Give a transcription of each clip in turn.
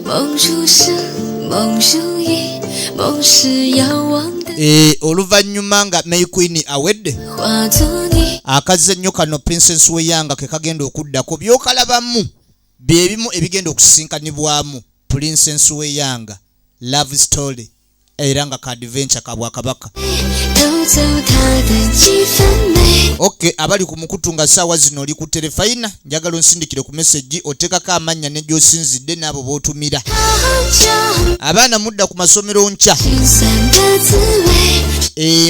梦如是梦如影梦是遥望的 oluvannyuma nga May Queen awedde 化作你 akazannyo kano Princess Weyanga ke kagenda okuddako byokalabamu byebimu ebigenda okusinkanibwamu Princess Weyanga love story era nga ka adventure ka Bwakabaka. Okay, abali ku mukutu nga saawa zino oli ku telefayina njagala onsindikire ku message otekako amannya ne gy'osinzidde n'abo b'otumira. Abaana mudda ku masomero nkya.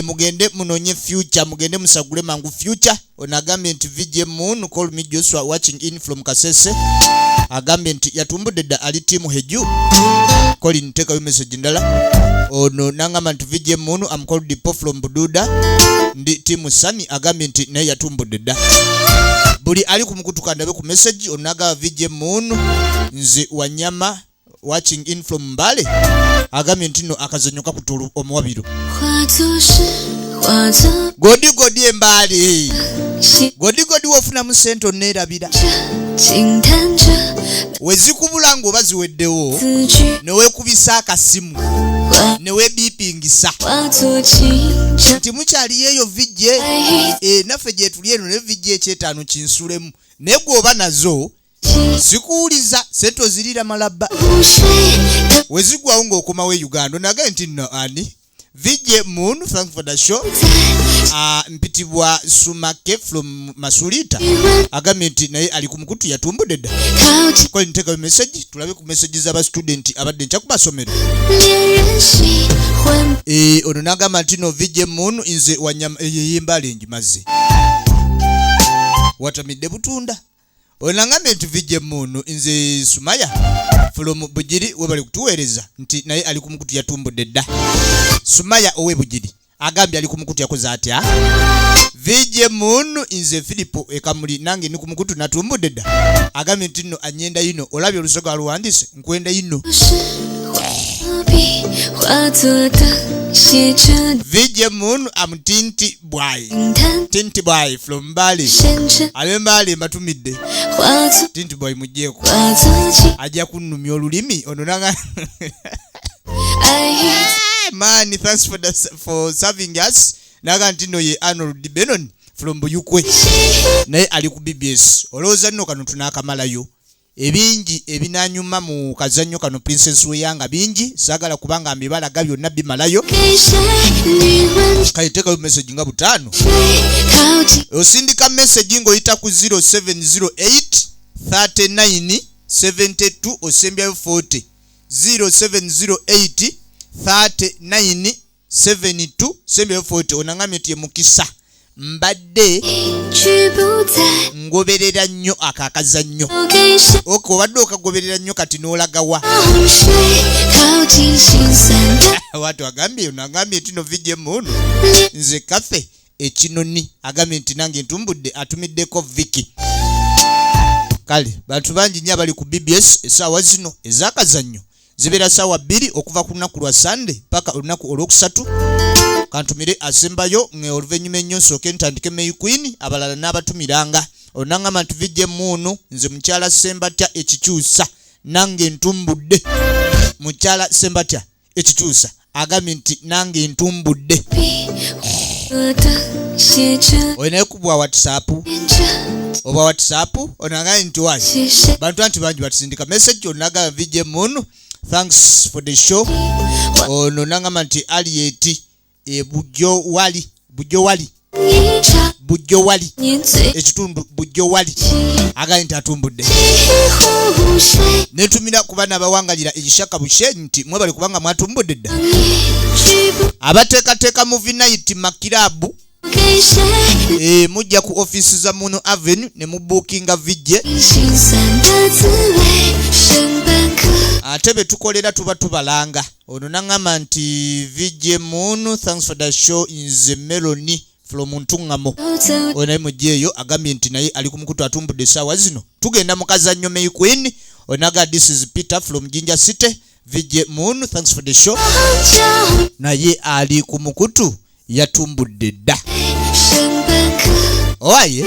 Mugende munonye future, mugende musagule mangu future. Onagambye nti VJ Moon call me Joshua watching in from Kasese. Agambye nti yatumbudde dda ali timu Heju. Colin ntekayo message ndala. Ono nangamba nti VJ Moon I'm called Dipo from Bududa. Ndi timu Sani agambye nti naye yatumbudde dda. Buli ali ku mukutu kandabe ku message onaga VJ Moon nze Wanyama watching in from Mbale agambye nti no akazanyo kakutulu omuwabiro. Godi Mbale godi wofuna mu sento nerabira wezikubula ngo baziweddewo newekubisa akasimu newebipingisa nti mukyali yeyo VJ naffe gye tuli eno ne VJ ekyetaano kinsulemu naye gwoba nazo sikuwuliza sento zirira malaba wezigwawo ng'okomawo Uganda nagaye nti no ani VJ Moon thanks for the show. Mpitibwa Sumake from Masulita agambye nti naye ali ku mukutu yatumbudde dda. Ko nteka message tulabe ku message z'aba student abadde ncha ku masomero. Ono nagamba nti no VJ Moon nze Wanyama yembale njimaze. Watamidde butunda. Onangambye nti VJ Moon nze Sumaya from Bujiri we bali kutuweereza nti naye ali ku mukutu yatumbudde dda. Sumaya owe Bujiri agambye ali ku mukutu yakoze atya. VJ Moon nze Filipo ekamuli nange ni ku mukutu natumbudde dda. Agambye nti no anyenda yino olabye olusoga aluwandise nkwenda yino. VJ Moon am Tinti Boy from Mbale. Ale Mbale matumidde. Tinti Boy mujeko. Ajja kunnumya olulimi ono nanga. Man, thanks for serving us. Naga ntino ye Arnold Benon from Buyukwe. Naye ali ku BBS. Olowooza nno kano tunaakamalayo. Ebingi ebinanyuma mu kazannyo kano Princess Weyanga bingi sagala kubanga mbibalaga byonna bimalayo. Kayiteka message nga butaano. Osindika message ng'oyita ku 0708 39 72 osembyayo 40 0708 39 72 sembyayo 40 onangamye tie mukisa mbadde ngoberera nnyo akakazannyo oko wadde okagoberera nnyo kati n'olagawa watu agambye onagambye tino VJ Moon nze kafe ekinoni agambye nti nange ntumbudde atumiddeko Vicky. Kale bantu bangi nnyo abali ku BBS essaawa zino ez'akazannyo zibeera ssaawa 2 okuva ku lunaku lwa Sunday paka olunaku olwokusatu. Kantumire asembayo oluvannyuma ennyo nsooke ntandike May Queen abalala n'abatumiranga. Onangamba nti VJ Moon nze mukyala Sembatya ekikyusa nange ntumbudde. Mukyala Sembatya ekikyusa agambye nti nange ntumbudde. Oyinayo kubwa WhatsApp oba WhatsApp onangambye nti waki bantu anti bangi batusindika message onagamba VJ Moon thanks for the show. Ono nangamba nti Alieti Bujo wali ekitundu Bujo wali agambye nti atumbudde. Netumira ku baana abawangalira ekishaka bushe nti mwe bali kubanga mwatumbudde dda. Abateekateeka movie night makirabu mujja ku office za Moon Avenue ne mu bookinga VJ. Ate betukolera tuba tubalanga. Ono nangamba nti VJ Moon thanks for the show nze Meloni from Ntungamo. Ono mujeyo agambye nti naye ali ku mukutu atumbudde ssaawa zino. Tugenda mu kazannyo May Queen. Onaga this is Peter from Jinja City. VJ Moon thanks for the show. Naye ali ku mukutu yatumbudde dda. owaye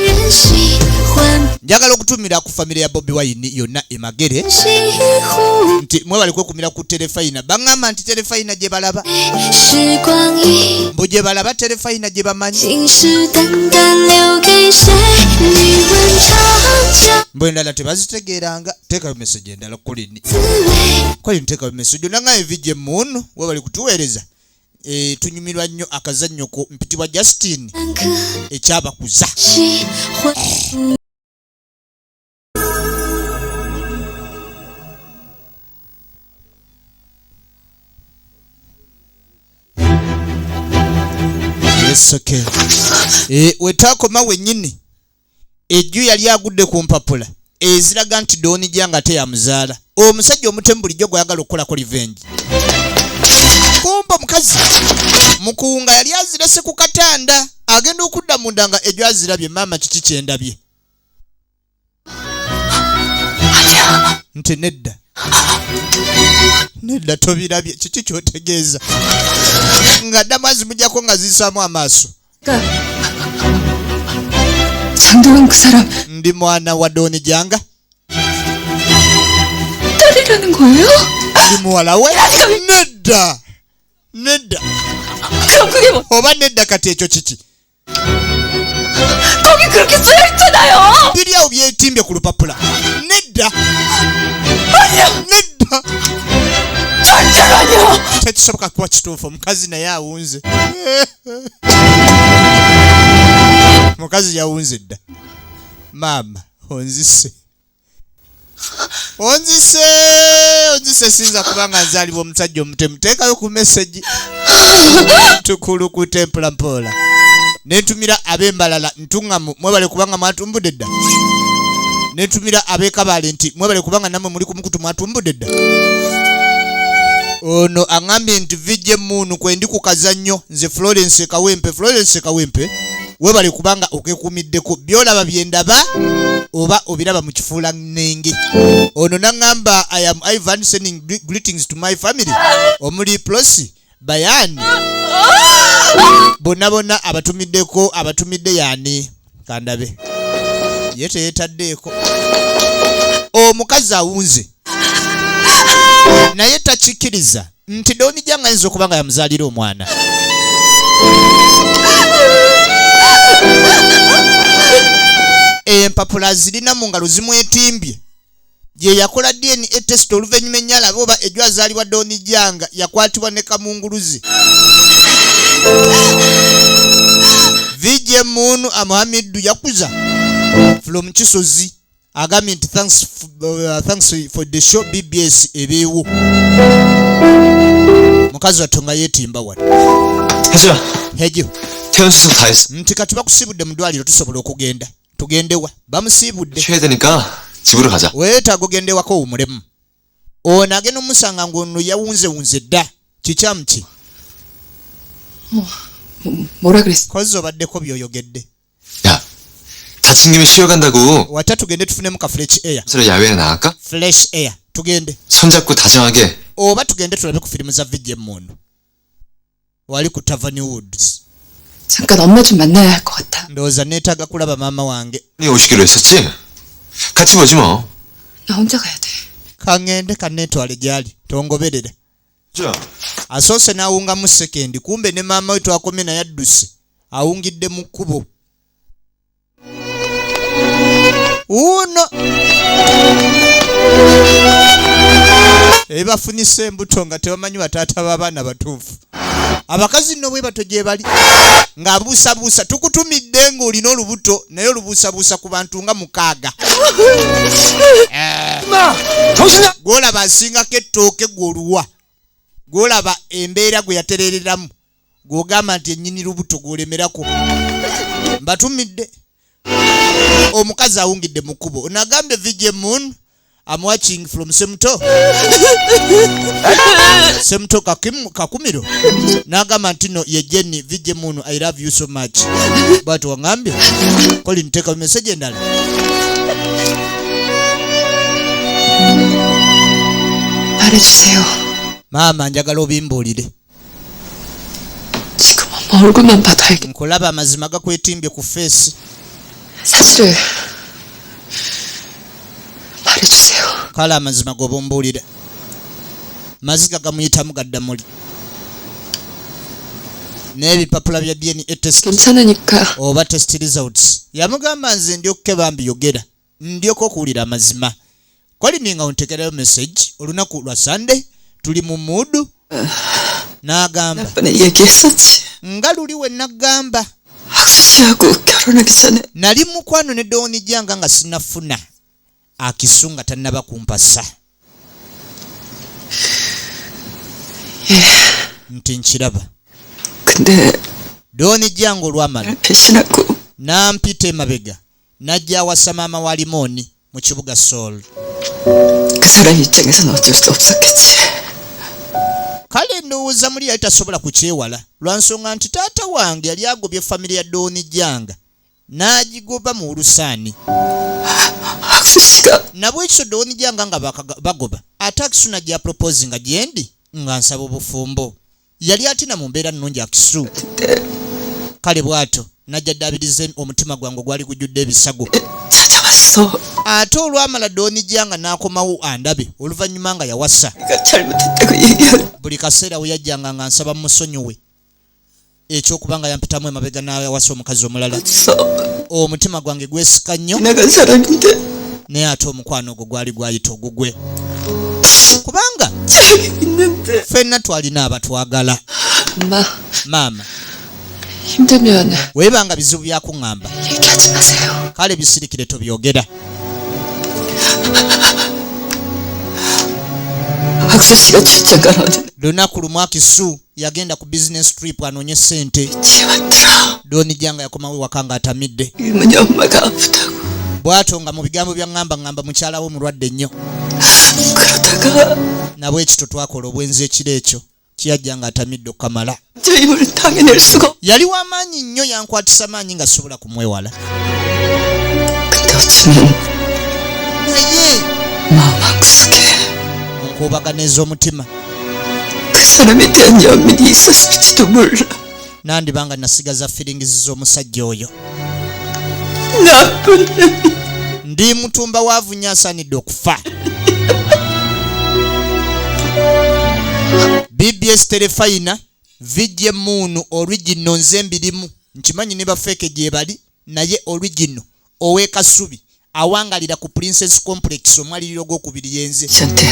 njagala okutumira ku famire ya Bobi Wine yonna emagere nti mwe bali kwekumira ku Terefayina bangamba nti Terefayina gye balaba mbu gye balaba Terefayina gye bamanyi mbu endala tebazitegeeranga teekayo message endala Colin teekayo message nangaye vije munu we bali kutuweereza tunyumirwa nnyo akazannyo ko mpitibwa Justin ekyabakuza okay. Wetakoma wenyini ejju yali agudde ku mpapula eziraga nti Doni Janga teyamuzaala omusajja omutembuli jjo gwayagala okukolako revenge kumba mukazi mukunga yali azirese ku katanda agenda okudda mu ndanga ejju azirabye mama kiki kyendabye nti nedda tobirabye kiki kyotegeeza nga damazi mujjako nga zisaamu amaaso 장동원 그 사람 ndi mwana wa Doni Janga 딸이라는 거예요? ndi muwala we nedda 그럼 그게 뭐 oba nedda kati ekyo kiki 거기 그렇게 써있잖아요 biri awo byetimbye ku lupapula nedda 절대로 아니야 tekisoboka kuba kituufu omukazi naye awunze mukazi yawunze dda maama onzise sinza kubanga nzaalibwa omusajja omutemu teekayo ku message tukulu ku tempula mpola nentumira ab'embalala ntuŋŋamu mwebale kubanga mwatumbudde dda nentumira ab'ekabale nti mwebale kubanga nammwe muli ku mukutu mwatumbudde dda ono aŋambye nti vije munu kwendi ku kazannyo nze Florence Kawempe webale kubanga okekumiddeko byolaba byendaba oba obiraba mu kifuula nnenge ono naŋŋamba I am Ivan sending greetings to my family omuli Plosi Bayani bonna abatumidde yani kandabe yete yetaddeeko omukazi awunze naye takikiriza nti Doni Janga ayinza okubanga yamuzaalira omwana empapula zirina mu ngalo zimwetimbye gye yakola DNA test oluvannyuma ennyalaba oba ejju azaalibwa Doni Janga yakwatibwa ne kamunguluzi vije munu Muhammadu yakuza from Kisozi agambye nti thanks for the show BBS ebeewo mukazi watonga yeetimba wano hejo 태연수술 다 했어. nti kati bakusibudde mu ddwaliro tusobola okugenda tugendewa bamusibudde 쉬어야 되니까 집으로 가자. weetaaga ogendewako owumulemu ono agenda omusanga ng'ono yawunzewunze dda kikyamu ki 뭐라 그랬어? kozi obaddeko by'oyogedde 야, 다친 김에 쉬어간다고. wata tugende tufunemu ka fresh air 그래 야외에 나갈까? fresh air tugende 손잡고 다정하게. oba tugende tulabe ku firimu za vije munu wali ku Taverny Woods 잠깐 엄마 좀 만나야 할 것 같아 ndowooza neetaaga kulaba maama wange 네 오시기로 했었지? 같이 보지 뭐. 나 혼자 가야 돼 kaŋŋende kanneetwale gyali tongoberera 자, asoose n'awungamu sekendi kumbe ne maama we twakomye naye adduse awungidde mu kkubo uno ebafunisa embuto nga tebamanyi bataata b'abaana batuufu abakazi nno bwe bato gye bali ng'abuusabuusa tukutumidde ng'olina olubuto naye olubuusabuusa ku bantu nga 6 gw'olaba asingako ettooke gw'oluwa gw'olaba embeera gwe yaterereramu gw'ogamba nti ennyini lubuto gw'olemerako mbatumidde omukazi awungidde mu kkubo onagambye vije moon I'm watching from Semto Kakumiro nagamba nti no ye Jenny vije moon I love you so much but wangambye koli nteka message endala 말해주세요 마마 njagala obimbuulire 지금 엄마 얼굴만 봐도 알겠 nkolaba amazima gakwetimbye ku face 사실을 말해주세요. kale amazima g'obumbuulira maziga gamuyitamu gadda muli n'ebipapula bya DNA test 괜찮으니까 oba test results yamugamba nze ndyokke bambi yogera ndyoka okuwulira amazima kolininga untekerayo message olunaku lwa Sunday tuli mu mudu n'agamba 나번에 얘기했었지. nga luli we nagamba 학수 씨하고 결혼하기 전에 nali mukwano ne Doni Janga nga sinafuna akisunga tannaba kumpasa nti nkiraba 근데 Doni Janga olwamala 배신하고 nampita emabega najja awasa maama wa Limoni mu kibuga Seoul. 그 사람 입장에서는 어쩔 수 없었겠지. kale ndowooza muli yali tasobola kukyewala lwa nsonga nti taata wange yali agobye famire ya Doni Janga n'agigoba mu Ulusaani. 학수 씨가 nabwekityo Doni Janga nga bagoba ate Akisu najja proposinga gyendi nga nsaba obufumbo yali atina mu mbeera nnungi Akisu. kale bwato najja ddabiriza omutima gwange gwali gujjudde ebisago 찾아왔어. ate olwamala Doni Janga n'akomawo andabe oluvannyuma nga yawasa 내가 잘못했다고 얘기할 buli kaseera we yajjanga nga nsaba musonyiwe ekyokubanga yampitamu emabega n'awasa omukazi omulala. 없어. omutima gwange gwesika nnyo 지나간 사람인데 naye ate omukwano ogwo gwali gwayita ogugwe kubanga 저기 있는데. ffenna twalina abatwagala. 엄마 maama 힘들면 weebanga bizibu byakuŋŋamba 얘기하지 마세요. kale bisirikire tobyogera. 학수 씨가 출장 가는 lunaku lumu Akisu yagenda ku business trip anoonye ssente. 지왔더라. Doni Janga yakomawo waka nga atamidde 이문이 엄마가 아프다고. bw'ato nga mu bigambo bya ŋŋamba mukyala we mulwadde nnyo. 그러다가 nabwekityo twakola obwenzi ekiro ekyo kiyajja nga atamidde okamala. 저 힘을 당해낼 수가 없. yali w'amaanyi nnyo yankwatisa maanyi nga sobola kumwewala. 근데 어쩌면 naye 마음 한구석에 nkubaganeza ez'omutima 그 사람에 대한 연민이 있었을지도 몰라. nandibanga nasigaza firingizi z'omusajja oyo. 나쁜 년. ndi mutumba waavunya asaanidde okufa. BBS Terefayina vijje muunu original nze mbirimu nkimanyi ne bafeeke gye bali naye original ow'ekasubi awangalira ku Princess Complex omwaliriro gw'okubiri yenze. 저한테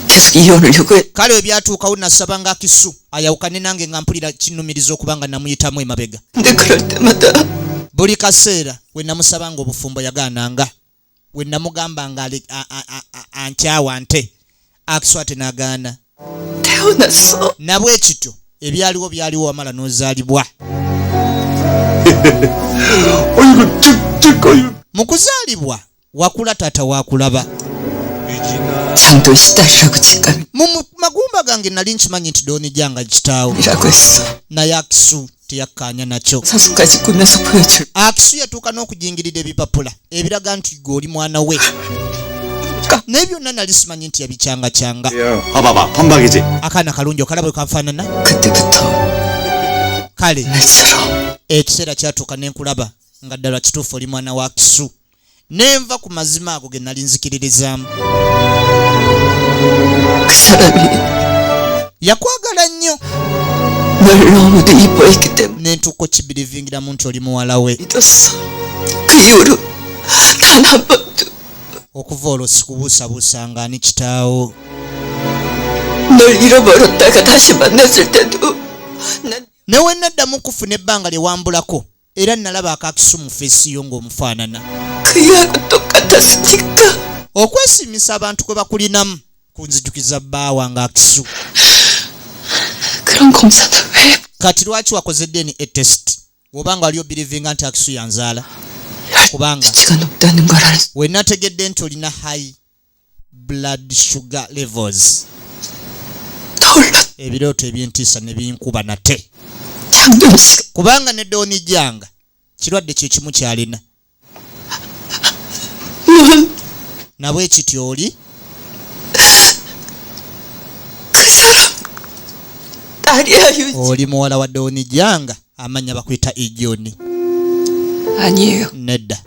계속 이혼을 요구해. kale ebyatuukawo nasabanga Akisu ayawukane nange nga mpulira kinnumiriza okubanga namuyitamu emabega. 근데 그럴 때마다 buli kaseera we namusabanga obufumbo yagaananga we namugambanga ankyawa nte Akisu ate n'agaana. 태어났어. nabwekityo byaliwo wamala n'ozaalibwa. mu kuzaalibwa wakula taata waakulaba. 장도시 딸이라고 직감이라고 mu magumba gange nali nkimanyi nti Doni Janga kitaawo 했어. naye Akisu teyakkaanya nakyo. 사수까지 꾸며서 보여줄. Akisu yatuuka n'okujingirira ebipapula ebiraga nti gwe oli mwana we. naye byonna nali simanyi nti yabikyanga. 봐봐봐 판박이지. akaana kalungi okalaba bwe kafaanana. 그때부터 kale 날처럼 ekiseera kyatuuka ne nkulaba nga ddala kituufu oli mwana wa Akisu nenva ku mazima ago ge nali nzikiririzaamu. 그 사람이 yakwagala nnyo 널 너무도 이뻐했기 때문에 ne ntuuka okibirivingiramu nti oli muwala we. 믿었어. 그 이후로 단 한 번도 okuva olwo sikubuusabuusanga ani kitaawo. 널 잃어버렸다가 다시 만났을 때도 난 ne we naddamu kufuna ebbanga lye wambulako era nalaba Akisu mu feesi yo ng'omufaanana. 그이하고 똑같았으니까. okwesiimisa abantu kwe bakulinamu kunzijukiza bbaa wange Akisu. 그런 검사는 왜? kati lwaki wakoze DNA test obanga wali obirivinga nti Akisu yanzaala? kubanga 수치가 높다는 걸 알. we nategedde nti olina high blood sugar levels. 떠올랐. ebirooto ebyentiisa ne binkuba nate 장도시 kubanga ne Doni Janga kirwadde kye kimu kyalina. 넌 nabwekityo oli 그 사람 딸이야 유지. oli muwala wa Doni Janga amanya bakuyita Ijoni. 아니에요. nedda.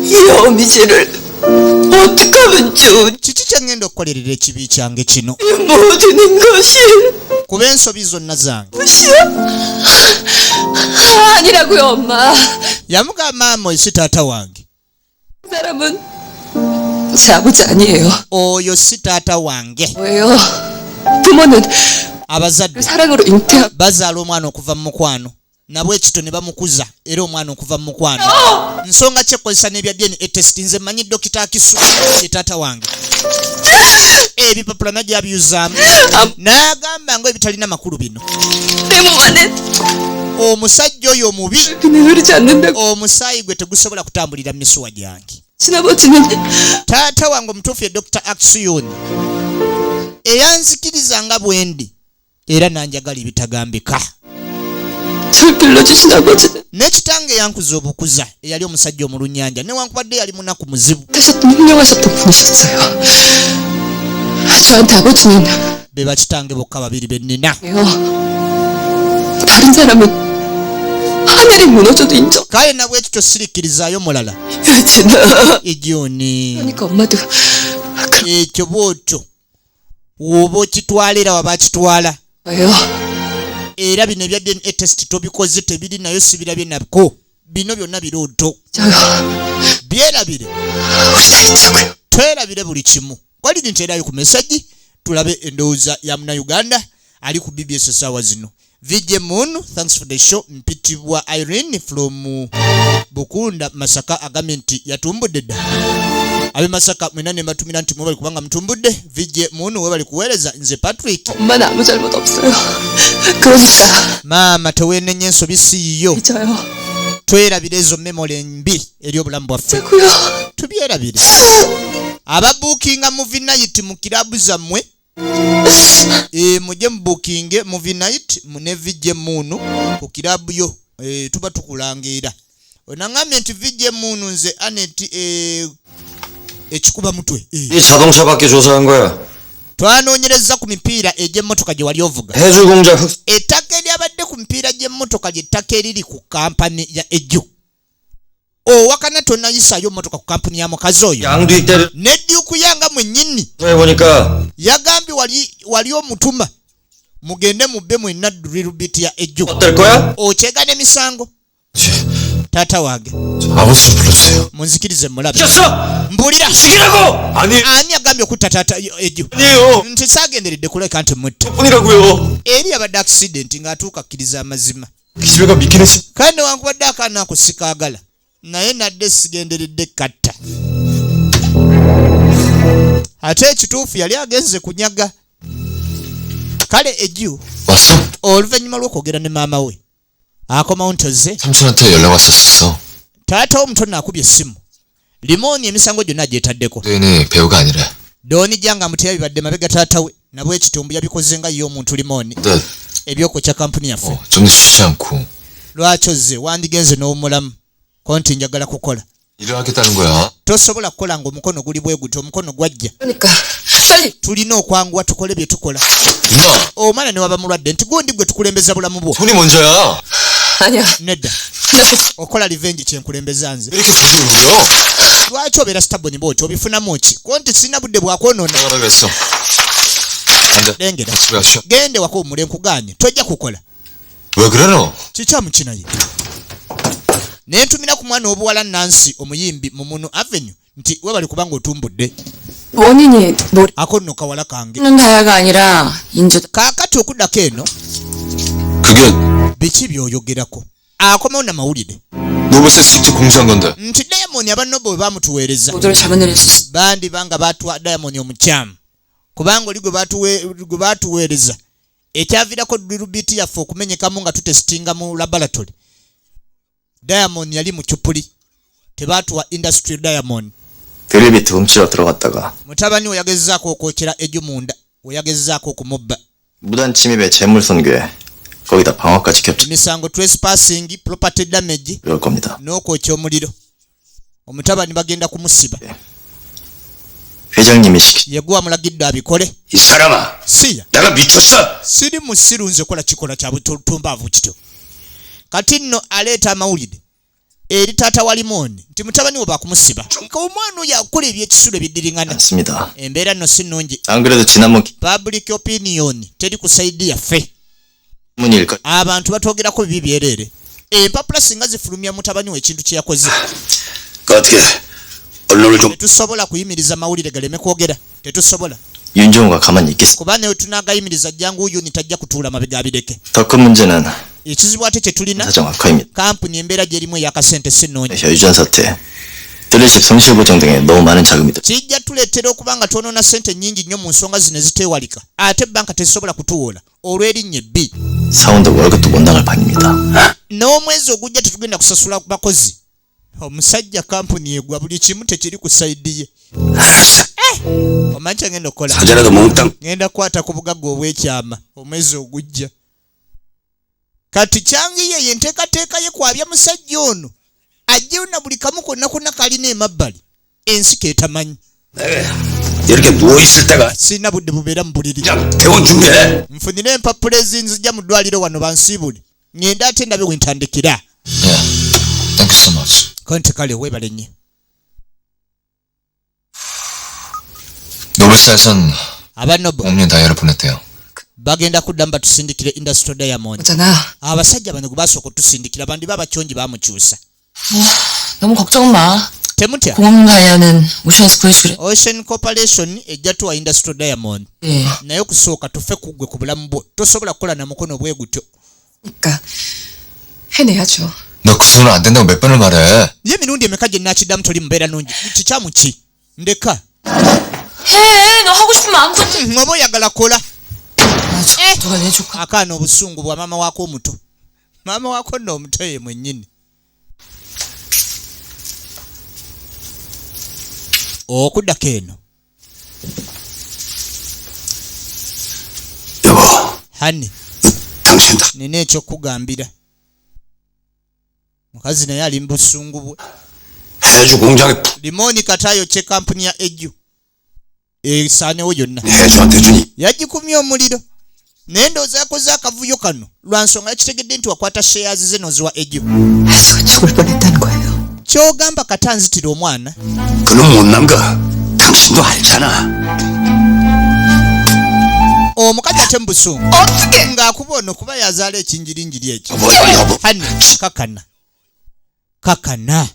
이 어미지를 어떻게 하면 좋은지. kiki kyangenda okukolerera ekibi kyange kino 이 모든 것이 kuba ensobi zonna zange. 아니라고요, 엄마. yamugamba maama si taata wange, 그 사람은 제 아버지 아니에요. oyo si taata wange. 왜요? 부모는 abazadde 사랑으로 잉태하고 bazaala omwana okuva mu mukwano nabwe ekito ne bamukuza era omwana okuva mu mukwano. nsonga kyekozesa n'ebya DNA test. nze mmanyi dokita Akisu ye taata wange. ebipapula najja abyuzaamu n'agamba ngo ebitalina makulu bino. 내 몸 안에 omusajja oyo omubi, 그는 흐르지 않는다고. omusaayi gwe tegusobola kutambulira misuwa gyange. 친아버지는 taata wange omutuufu ye Dr. Aksuyoni eyanzikiriza nga bwendi era nanjagala ebitagambika. 절 빌려주신 아버지는 n'ekitange yankuza obukuza eyali omusajja omulunnyanja newankubadde yali munaku muzibu. 하셨던 훌륭하셨던 분이셨어요. 저한테 아버지는 be bakitange bokka babiri bennina. 왜요? 다른 사람은 하늘이 무너져도 인정. kale nabwe ekito sirikirizaayo mulala. 여진아. ejoni 그러니까 엄마도 ekyo bwotyo woba okitwalira waba kitwala. 왜요? era bino ebya DNA test tobikoze tebiri nayo sibirabye nabko. bino byonna birooto. 저요. byerabire 우리들이라고요. twerabire buli kimu. kwaliri nteerayo ku mesaji tulabe endowooza ya munnauganda ali ku BBS essaawa zino. VJ Moon, thanks for the show. mpitibwa Irene from Bukunda Masaka agambye nti yatumbudde dda. abe Masaka mwena ne mbatumira nti mwebali kubanga mtumbudde. VJ Moon webali kuweereza. nze Patrick. 엄마는 아무 잘못 없어요. 그러니까 maama teweenenya ensobi siiyo. 잊어요. twerabire ezo memole mbi eri obulamu bwaffe. 그고요. tubyerabire. ababuukinga movie night mu kirabu zammwe mujje mubukinge movie night ne VJ Moon ku kirabu yo. tuba tukulangira onangambye nti VJ Moon nze Anet ekikuba mutwe. 이 자동차밖에 조사한 거야. twanoonyereza ku mipiira egy'emmotoka gye wali ovuga. 해주공장 흑 ettaka eryabadde ku mipiira gy'emmotoka ly'ettaka eriri ku kampani ya Eju. owakana tonayisaayo mmotoka ku kampuni ya mukazi oyo. 양도 있대. ne Duke yanga mwennyini 해보니까 yagambye wali omutuma mugende mubbe mwenna dirubiti ya Eju. 어떨 거야? okyegana emisango. taata wange 아버지 좀 불러주세요. munzikirize mulabe. 켰어! mbulira 죽이라고! 아니, ani agambye okutta taata Eju. 아니에요. nti saagenderedde kuleka nti mutte. 뿐이라고요. eri yabadde accident ng'atuuka akkiriza amazima. 기집애가 믿긴 했지. kale newankubadde akaana ako sikaagala naye nadde sigenderedde katta. ate ekituufu yali agenze kunyaga. kale Eju 왔어? oluvannyuma lw'okwogera ne maama we akomawo ntoze. 삼촌한테 연락 왔었어. taata omutono akubye essimu. limooni emisango gyonna agyetaddeko. 도현이 배우가 아니래. dooni janga amuteya bibadde mabega taata we nabwe ekitumbu yabikoze nga ye omuntu limooni 근데 ebyokokya kampuni yaffe. 좀 쉬지 않고 lwaki ozze wandigenze n'omulamu ko nti njagala kukola. 일을 하겠다는 거야. tosobola kukola ng'omukono guli bwe guti omukono gwajja. 그러니까 빨리. tulina okwanguwa tukole bye tukola. 누나, omwana ne waba mulwadde nti gundi gwe tukulembeza bulamu bwo. 손이 먼저야. 아니야. nedda 그래서 okola livenji kyenkulembeza nze. 왜 이렇게 부지런해요? lwaki obeera sitaboni bwoti obifunamu ki ko nti sirina budde bwakwonoona. 나가라 그랬어. 앉아. lengera 집에 가시오. gende waka omule nkuganye tojja kukola. 왜 그래 너? kikyamu kinaye. ne ntumira ku mwana obuwala Nancy omuyimbi mu Munu Avenue nti we bali kubanga otumbudde. 원인이 머리는 ako nno kawala kange. 다야가 아니라 인조. kaakati okuddako eno 그게 biki by'oyogerako. akomawo namawulire 노베스에 직접 공수한 건데. nti Diamond abannobo bwe bamutuweereza 모두를 잘못 내릴 수 있어. bandibanga batwa Diamond omukyamu kubanga oli gwe batuweereza ekyavirako dirubiti yaffe okumenyekamu nga tutesitinga mu laboratory. Diamond yali mu kyupuli tebatuwa industry Diamond. 드릴비트 훔치러 들어갔다가 mutabani we yagezaako okwokera Eju munda we yagezaako okumubba. 무단 침입에 재물 손괴 거기다 방화까지 겹쳐 emisango trespassing, property damage 그럴 겁니다. n'okwokya omuliro. omutabani bagenda kumusiba. 회장님이 시키. yegwe amulagidde abikole. 이 사람아, siya 내가 미쳤어. siri musiru nze kola kikola kya butumbaavu kityo. kati nno aleeta amawulire eri taata wa Limoni nti mutabani we bakumusiba nka omwana oyo akola ebyekisulo ebiddiringana 않습니다. embeera nno si nnungi 안 그래도 지난번 public opinion teri ku saidi yaffe 기문일까? abantu batwogerako bibi byereere empapula singa zifulumya mutabani we ekintu kye yakoze 어떻게 언론을 좀 tetusobola kuyimiriza mawulire galeme kwogera tetusobola 윤종호가 가만히 있겠습니다. kuba ne tunagayimiriza jangu 유니 tajja kutuula mabega abireke 더 큰 문제는 ekizibu ate kye tulina 사정 악화입니다. kampuni embeera gyerimu ey'akasente si nnungi 유전 사태, 뜰리십 손실 보정 등의 너무 많은 자금이 들. kijja tuleetera okuba nga twonoona sente nnyingi nnyo mu nsonga zino eziteewalika ate banka tezisobola kutuwola olw'erinnya ebbi 사원도 월급도 못 나갈 판입니다. n'omwezi ogujja tetugenda kusasula bakozi omusajja kampuni egwa buli kimu tekiri ku sayidi ye omanyi kyangenda okukola 사자라도 몽땅 ngenda kukwata ku bugagga obw'ekyama omwezi ogujja kati kyange ye yenteekateeka ye kwabya musajja ono ajjeyo na buli kamu konna konna kalina emabbali ensi keetamanyi 이렇게 누워있을 때가 sirina budde bubeera mu buliri 그냥 퇴원 준비해. nfunire empapula ezinzija mu ddwaliro wano bansiibule ngenda ate ndabe wentandikira Yeah. Thank you so much. konti kale weebale nnyo 노블사에선 abanobo 5년 다이아를 보냈대요. bagenda kuddamu batusindikire industrial diamond 있잖아. abasajja bano gwe basooka otusindikira bandi babakyonji bamukyusa 너무 걱정은 마. temutya 공항 다이아는 오션에서 구해주래. ocean corporation ejja tuwa industrial diamond 예. naye okusooka tufe kugwe ku bulamu bwo tosobola kukola na mukono bwe gutyo 그러니까 해내야죠. 너 그 손은 안 된다고 몇 번을 말해. ye emirundi emeka gye nakiddamu toli mubeera nungi kikyamu ki ndeka 해. 너 하고 싶은 마음껏. oba oyagala kola 아, 누가 내 조카? akaana obusungu bwa maama waako omuto maama waako nno omuto ye mwennyini okuddako eno 여보, hani 당신 다 nina ekyokugambira mukazi naye ali mu busungu bwe 해주 공장에 limoni kataayo kye kampuni ya eju esaanewo yonna 해주한테 주니 yagikumya omuliro naye ndowooza yakoze akavuyo kano lwa nsonga yakitegedde nti wakwata shares ze noziwa eju 해수가 죽을 뻔했다는 거예요. kyogamba kata nzitira omwana 그놈 못난 거 당신도 알잖아. omukazi ate mu busungu 어떻게? ng'akuba ono kuba yazaala ekinjirinjiri ekyo 여보야 여보. hani kakana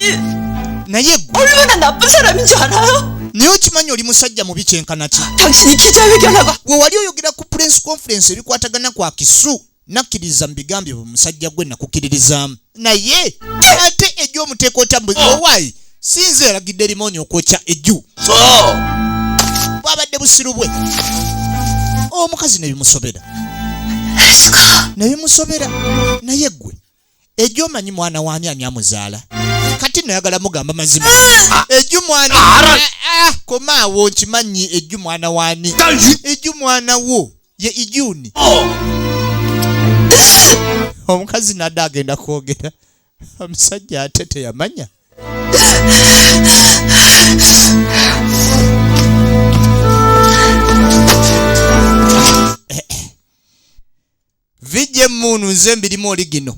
naye gwe 얼마나 나쁜 사람인 줄 알아요? naye okimanyi oli musajja mubi kyenkana ki 당신이 기자회견하고 gwe wali oyogera ku press conference ebikwatagana kwa kisu nakkiriza mu bigambye bwe musajja gwe nakukkiririzaamu naye ate ejju omuteeka otambuzi owaayi sinze eragidde limoni okwokya ejju bwabadde busiru bwe omukazi nebimusobera nebimusobera naye gwe ejju omanyi mwana waani ani amuzaala kati nayagala mugamba mazima ejju mwana komaawo nkimanyi ejju mwana waani ejju mwana wo ye ijuni omukazi nadde agenda kwogera omusajja ate teyamanya vijje munu nze mbirimu oli gino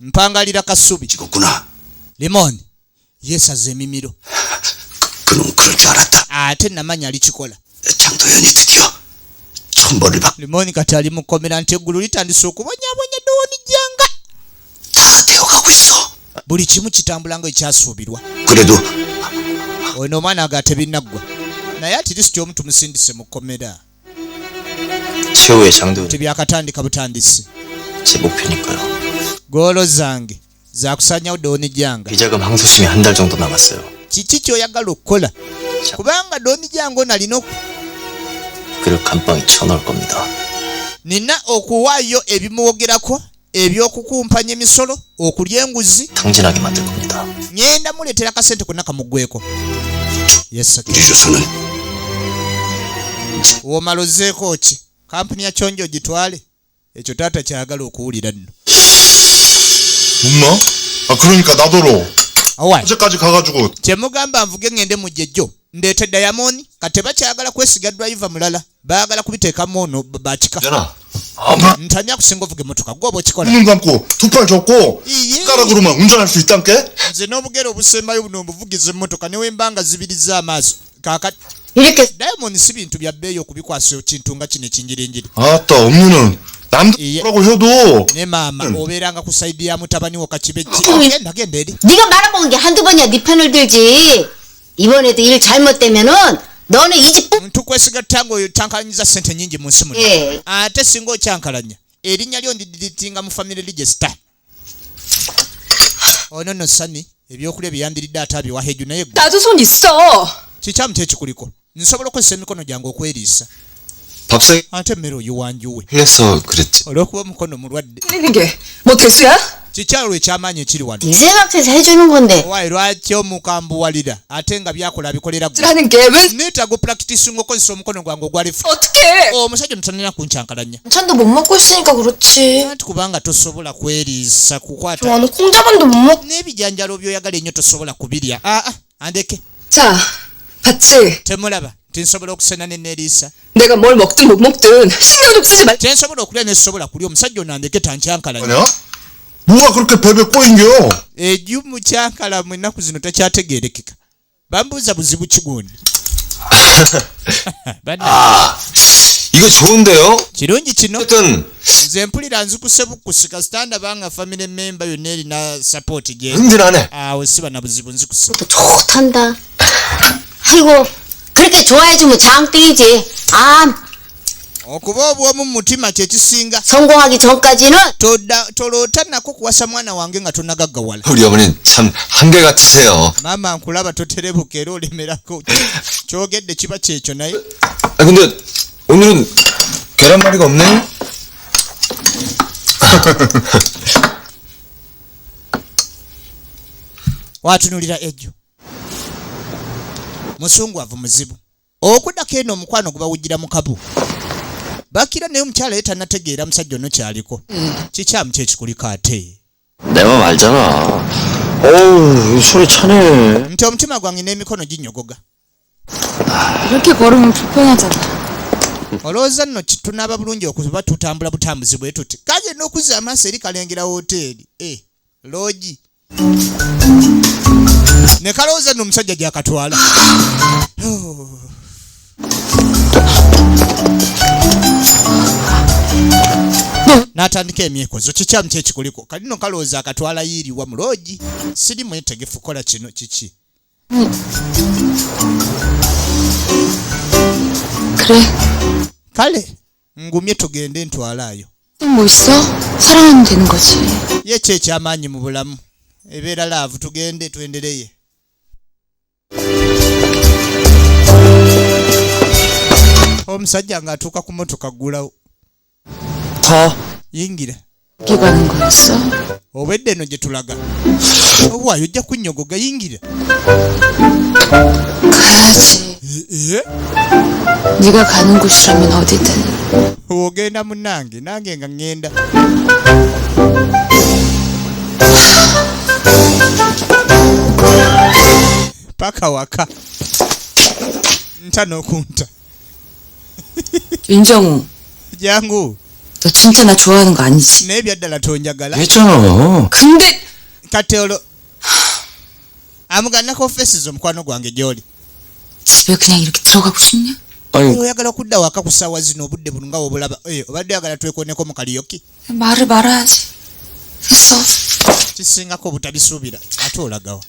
mpangalira kasubi 찍었구나. limoni yesaza emimiro 그놈 그럴 줄 알았다. ate namanya alikikola 장도연이 드디어 천벌을 받. limoni kati ali mukomera nti eggulu litandise okubonyabonya dooni janga 다 되어가고 있어. buli kimu kitambula nga ekyasuubirwa 그래도 ono omwana aga tebinaggwa naye atirisiti omu tumusindise mu kkomera 최후의 장도 tebyakatandika butandisi 제 목표니까요. goolo zange zakusanyawo dooni janga 비자금 항소심이 한 달 정도 남았어요. kiki kyoyagala okukola kubanga dooni jange ono alina 그리고 감방이 쳐넣을 겁니다. nina okuwaayo ebimuwogerako ebyokukumpanya emisolo okulya enguzi 탕진하게 만들 겁니다. ngenda muleetera akasente konna kamuggweko yesaki 우리 조선은 womalozeeko ki kampuni ya kyonjo ogitwale ekyo taata kyayagala okuwulira nno 엄마? 아 그러니까 나더러 awayi 어제까지 가가지고 kyemugamba nvuge ngende mu jjejjo ndeete dayamoni kati bakyagala kwesiga driver mulala baagala kubiteekamu ono bakika 괜찮아. ntanya kusinga ovuga emmotoka gwoba okikola 눈 감고 두 팔 접고 숟가락으로만 운전할 수 있단께? nze n'obugere obusembayo buno obuvugiza emmotoka newembanga zibiriza amaaso kakati 이렇게 Diamond si bintu bya bbeeyi okubikwasa kintu nga kino ekinjirinjiri 아따 엄니는 남자라고 해도 ne maama obeeranga ku saidi ya mutabani wo kakibejji genda eri 네가 말아먹은 게 한두 번이야. 네 편을 들지. 이번에도 일 잘못되면은 너는 이 집 ntukwesigatta ng'oyo tankalanyiza ssente nnyingi mu nsi muno 예. ate singa okyankalanya erinnya lyo ndidiritinga mu family register ono nno sani ebyokulya byeyandiridde ate abiwa heju naye gwe 나도 손 있어. kikyamu kyekikuliko nsobola okukozesa emikono gyange okweriisa 밥상 ate emmere oyiwanjuwe 해서 그랬지. olw'okuba omukono mulwadde 흘리는 게 뭐 개수야? kikyalo ekyamaanyi ekiri wano 일생각해서 해주는 건데 waayi lwaki omukambuwalira ate nga byakola abikolera gwe 하는 게 왜? neetaaga opulakitisinga okozesa omukono gwange ogwalifu 어떻게? omusajja ono tanina kunkyankalanya 반찬도 못 먹고 있으니까 그렇지. anti kubanga tosobola kweriisa kukwata 좋아하는 콩자반도 못 먹. n'ebijanjalo by'oyagala ennyo tosobola kubirya andeke 자, 봤지? temulaba tinsobola okusena ne neeriisa 내가 뭘 먹든 못 먹든 신경 좀 쓰지 말. kyensobola okulya nesobola kulya omusajja ono andeke tankyankalanya 아니야? 뭐가 그렇게 베베 꼬인겨? eju mukyankalamu ennaku zino takyategeerekeka bambuuza buzibu kigundi 이거 좋은데요? kirungi kino 어쨌든 nze mpulira nzikuse bukkusi kasitanda banga family member yonna erina support gye 흥진하네. awo siba na buzibu nzikuse 또 좋단다. 아이고 그렇게 좋아해주면 장땡이지. 아 okuba obwomu mu mutima kyekisinga 성공하기 전까지는 toloota nako kuwasa mwana wange nga tonagaggawala 우리 어머니는 참 한결같으세요. maama nkulaba toterebuka era olemerako kyogedde kiba kyekyo naye 아 근데 오늘은 계란말이가 없네. watunulira ejjo musungwavu muzibu okuddako eno omukwano gubawujjira mu kabu bakira naye omukyala ye tannategeera musajja ono kyaliko kikyamu kyekikuliko ate 내 맘 알잖아. 어우, 소리 차네. nti omutima gwange n'emikono ginyogoga 이렇게 걸으면 불편하잖아. olowooza nno tunaaba bulungi okuba tutambula butambuzi bwe tuti kagenda okuzza amaaso eri kalengera woteeri loogi ne kalowooza nno omusajja gyakatwala n'atandika emyekozo kikyamu kyekikuliko kalino kalowooza akatwala yiiriwa mu loogi siri mwetegefu kola kino kiki 그래. kale ngumye tugende ntwalaayo 또 뭐 있어? 사랑하면 되는 거지. ye kyo ekyamaanyi mu bulamu ebeera laavu tugende twendereye omusajja ng'atuuka ku motoka ggulawo 타. yingira 어디 가는 거였어? obwedde eno gye tulaga obwayo ojja kunnyogoga yingira 가야지. 네가 가는 곳이라면 어디든. ogenda munnange nange nga ŋŋenda paka waka nta n'okunta 윤정우, jangu 너 진짜 나 좋아하는 거 아니지? naye byaddala tonjagala 했잖아. 근데 kati olwo amugannako fesizi omukwano gwange gy'oli 집에 그냥 이렇게 들어가고 싶냐? 아니, oyagala kudda waka ku ssaawa zino obudde buno nga obulaba obadde oyagala twekoneko mu kaliyoki 말을 말아야지. 됐어. kisingako obutabisuubira ate olagawa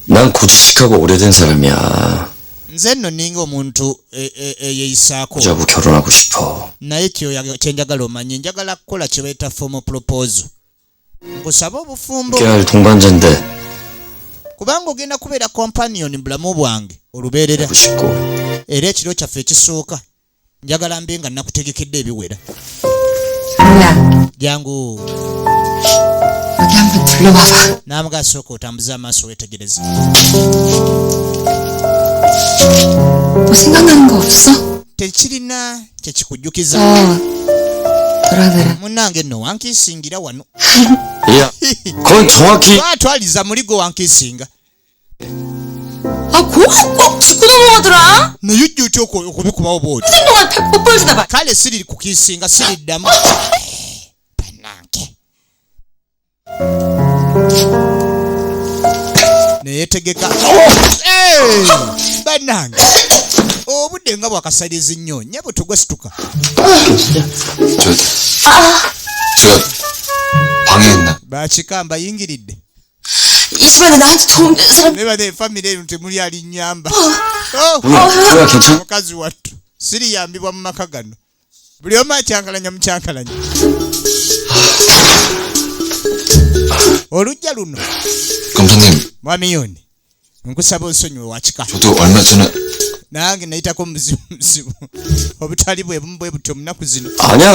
난 고지식하고 오래된 사람이야. nze nno ninga omuntu eyeeyisaako 여자하고 결혼하고 싶어. naye kyenjagala omanye njagala kukola kye bayita formal proposal nkusaba obufumbo 깨알 동반자인데 kubanga ogenda kubeera companion mu bulamu bwange olubeerera 하고 싶고. era ekiro kyaffe ekisooka njagala mbe nga nakutegekedde ebiwera 뭐야? jangu 여기 한번 둘러봐봐. naamuga asooka otambuze amaaso weetegereze 뭐 생각나는 거 없어? tekirina kyekikujjukiza 그러더라. munnange nno wankiisingira wano 야, 그건 정확히 twatwaliza muligo wankiisinga 아 꼭 짚고 넘어가더라. naye ojja otya okubikubawo bwoti 한생 동안 뽀뽀 해주다 봐. kale siri kukisinga siriddamu bannange neyetegeka bannange obudde nga bwakasaliza nnyo nyabo togwasituka 제가 방해했나? bakikamba yingiridde 이 집안에 나한테 도움되는 사람. nebade famire eno temuli alinnyamba 뭐야 괜찮아? mukazi wattu siriyambibwa mu maka gano buli omu akyankalanya mukyankalanya olujja luno 검사님 mwamiyoni nkusaba onsonyiwe wakika 저도 얼마 전에 nange nayitako muzibu obutali bwe bumu bwe butyo munaku zino 아니야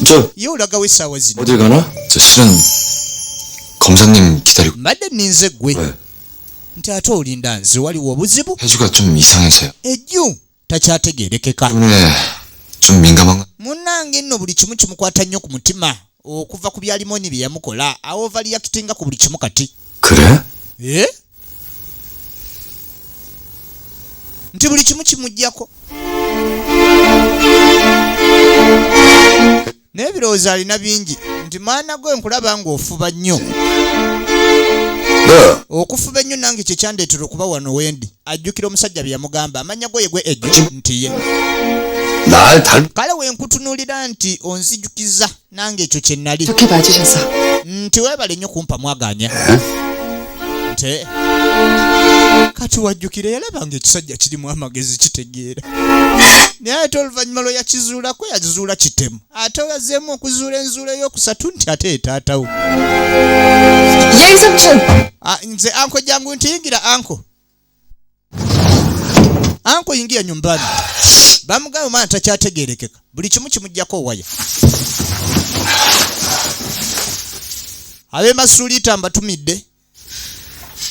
저 ye olagawo essaawa zino 어딜 가나? 저 실은 검사님 기다리고 mbadde ninze ggwe 왜? nti ate olinda nze waliwo obuzibu 혜주가 좀 이상해서요 ejju takyategeerekeka 때문에 좀 민감한 거 munnange nno buli kimu kimukwata nnyo ku mutima okuva ku byalimoni bye yamukola aova liyakitinga ku buli kimu kati 그래? nti buli kimu kimuggyako n'ebirowoozo alina bingi nti mwana gwe nkulaba ng'ofuba nnyo okufuba ennyo nange kyekyandeetera okuba wano wendi ajjukira omusajja bye yamugamba amanya go ye gwe ejju nti ye 날 닮... kale wenkutunuulira nti onzijukiza nange ekyo kye nnali 좋게 봐주셔서. nti weebale nnyo kumpa mwaganya nte kati wajjukira yalabanga ekisajja kirimu amagezi kitegeera naye ate oluvannyuma lwe yakizuulako yakizuula kitemu ate oyazeemu okuzuula enzuula ey'okusatu nti ate etaatawo 예 삼촌. nze anko jangu nti yingira anko yingira nyumbani bamugamba omwana takyategeerekeka buli kimu kimuggyako waya ab'e Masuliita mbatumidde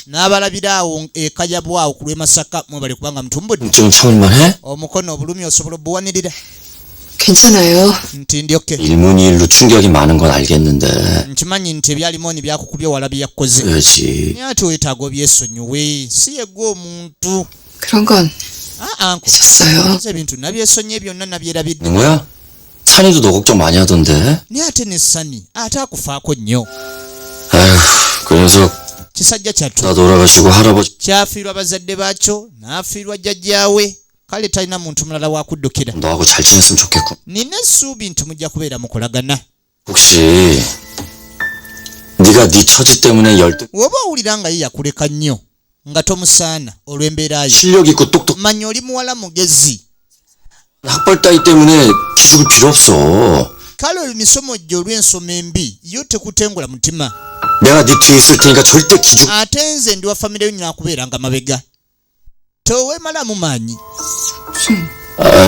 n'abalabira awo ekajabwawo ku lw'e Masaka mwebale kubanga mutumbudde 좀 참을만해? omukono obulumi osobola obbuwanirira 괜찮아요. nti ndyoke 일문이일로 충격이 많은 건 알겠는데 nkimanyi nti ebyalimoni byakukubye wala bye yakoze 그렇지 naye ate weetaaga obyesonyiwe si yegwe omuntu 그런 건 anko 있었어요. nze ebintu nabyesonye byonna nabyerabidde 있는 거야? 찬이도 너 걱정 많이 하던데 naye ate ne Sani ate akufaako nnyo 아휴 그 녀석 kisajja kyattu 다 돌아가시고 할아버지 kyafiirwa bazadde baakyo n'afiirwa jjajjaawe kale talina muntu mulala wakuddukira 너하고 잘 지냈으면 좋겠고 nina essuubi nti mujja kubeera mukolagana 혹시 네가 네 처지 때문에 열등 woba owulira nga ye yakuleka nnyo nga tomusaana olw'embeerayo 실력 있고 똑똑 manya oli muwala mugezi 학벌 따위 때문에 기죽을 필요 없어 kale emisomo gye olw'ensoma embi yo tekutengula mutima 내가 네 뒤에 있을 테니까 절대 기죽 ate nze ndi wa famire yo nyina kubeeranga mabega toweemalamu maanyi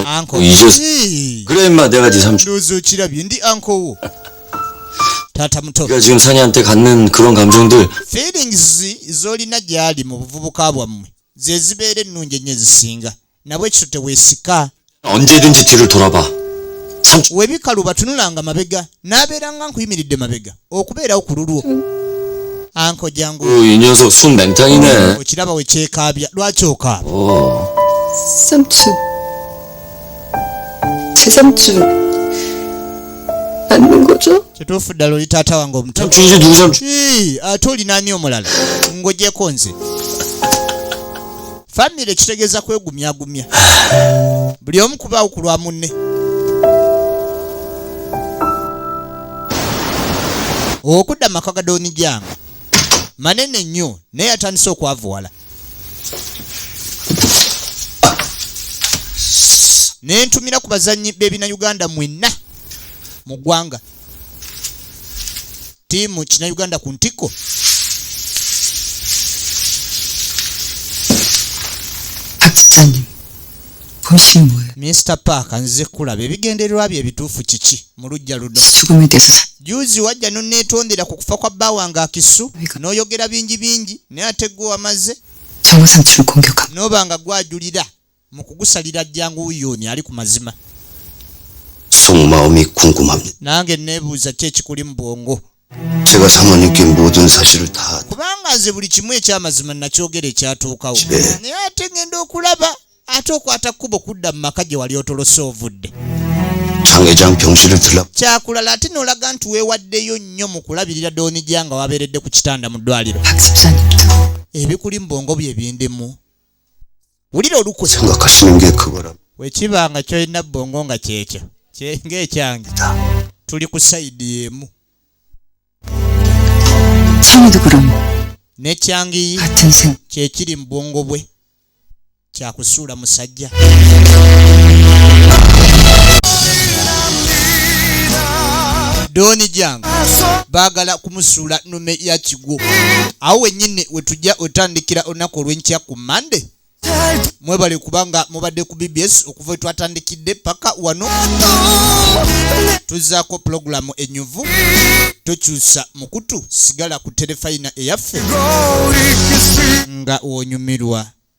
anko 이제 그래 임마 내가 네 삼촌 ndowooza okirabye ndi ankowo taata muto 네가 지금 산이한테 갖는 그런 감정들 feelings z'olina gy'ali mu buvubuka bwammwe ze zibeera ennungi ennyo ezisinga nabwe ekito teweesika 언제든지 뒤를 돌아봐 삼촌 webikaluba tunulanga mabega n'abeeranga nkuyimiridde mabega okubeerawo ku lulwo anko jangu 이 녀석 순 맹탕이네 okiraba we kyekaabya lwaki okaaba 삼촌. 제 삼촌. 맞는 거죠? kituufu ddala oli taata wange omuto 삼촌이지 누구 삼촌 ate olina ani omulala ng'ogyeko nze famire kitegeeza kwegumyagumya buli omu kubaawo ku lwa munne okudda mu maka ga Dooni Janga manene nnyo naye yatandise okwavuwala nentumira ku bazannyi b'ebina Uganda mwenna mu ggwanga ttiimu kina Uganda ku ntikko 박 지사님. 본심이 뭐예요? Mr. Parker nze kulaba ebigendererwa bye ebituufu kiki mu lujja luno 죽음에 대해서 juzi wajja nonneetondera ku kufa kwa bba wange Akisu n'oyogera bingi bingi naye ate gwe wamaze 정우 삼촌을 공격하고 n'oba nga gwajulira mu kugusalira jjangu wuyooni ali ku mazima 속마음이 궁금합니다 nange neebuuza ki ekikuli mu bwongo 제가 사모님께 모든 사실을 다 kubanga kubanga nze buli kimu ekyamazima nakyogera ekyatuukawo naye ate ngenda okulaba ate okwata kkubo kudda mu maka gye wali otolose ovudde 장 회장 병실을 들락 kyakulala ate n'olaga nti weewaddeyo nnyo mu kulabirira Doonija nga wabeeredde ku kitanda mu ddwaliro 박 집사님도 ebikuli mu bwongo bye bindimu wulira olukwe 생각하시는 게 그거라. wekiba nga kyolina bbongo nga kyekyo ng'ekyange tuli ku sayidi emu 찬이도 그럼 n'ekyangi 같은 생 kyekiri mu bwongo bwe kyakusuula musajja Doonija baagala kumusuula nnume ya kigo awo wennyini wetujja otandikira olunaku olw'enkya ku Monday mwebale kubanga mubadde ku BBS okuva twatandikidde paka wano tuzaako pulogulamu enyuvu tokyusa mukutu sigala ku terefayina eyaffe nga wonyumirwa